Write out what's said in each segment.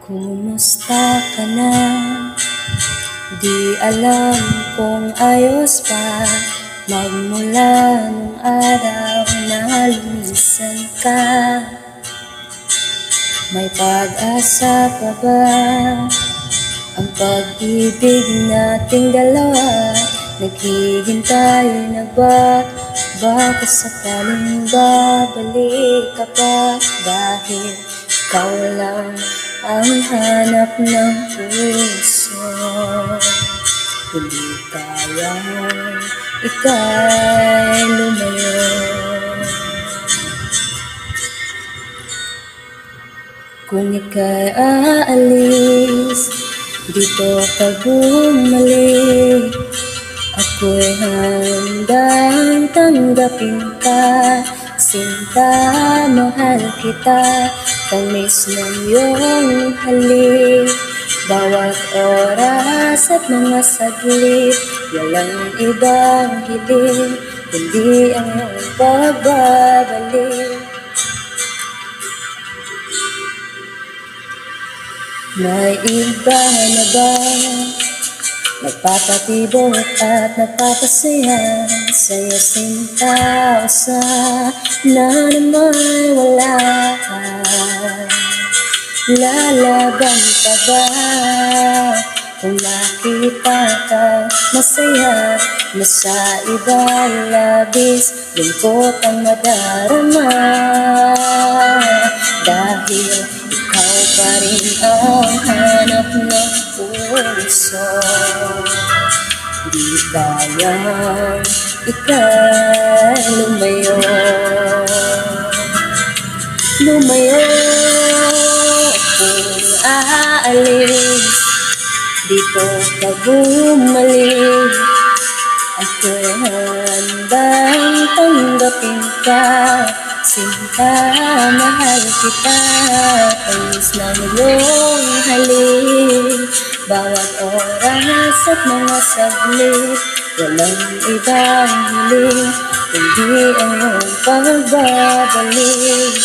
Kumusta ka na? Di alam kung ayos pa magmula nung araw na lumisan ka. May pag-asa pa ba ang pag-ibig nating dalawa? Naghihintay na ba? Baka sakaling babalik ka pa? Dahil ikaw lang ang hanap ng puso. Hindi kayang ika'y lumayo. Kung ika'y aalis, dito ka bumalik, ako'y handang tanggapin ka. Sinta, mahal kita, tamis ng iyong halik. Bawat oras at mga saglit, walang ibang hiling, kundi ang iyong pagbabalik. May iba na ba nagpapatibok at nagpapasaya sa'yo, sinta? O sana naman wala ka? Lalaban pa ba kung makita ka masaya na sa iba? Labis lungkot ang madarama, dahil ikaw pa rin ang hanap ng puso. Di kayang ika'y lumayo. Lumayo kung aalis, dito ka bumalik, ako'y handang tanggapin ka. Sinta, mahal kita, tamis ng iyong halik. Bawat oras at mga saglit, walang ibang hiling, kundi ang iyong pagbabalik.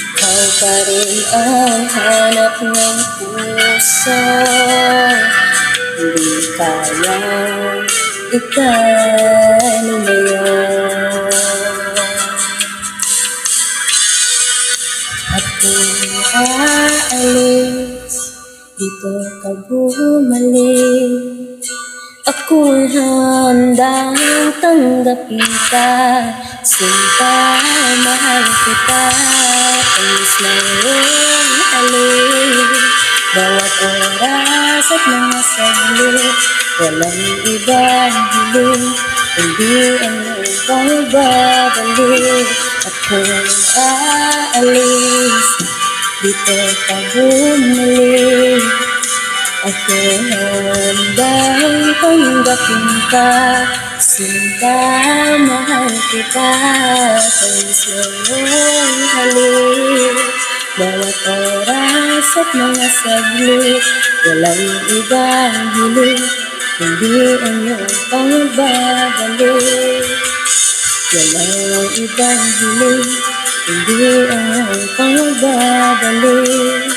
Ikaw pa rin ang hanap ng puso. Hindi kayang ika'y lumayo. At kung aalis, dito ka bumalik, ako'y handang tanggapin ka. Sinta, mahal kita, tamis ng iyong halik. Bawat oras at mga saglit, walang ibang hiling, kundi ang iyong pagbabalik. At kung aalis, dito ka bumalik, ako'y handang tanggapin ka. Sinta, mahal kita, tamis ng iyong halik. Bawat oras at mga saglit, walang ibang hiling, kundi ang iyong pagbabalik. Walang ibang hiling, kundi ang iyong pagbabalik.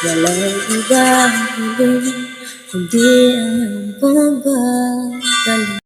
Walang ibang hiling, kundi ang iyong pagbabalik.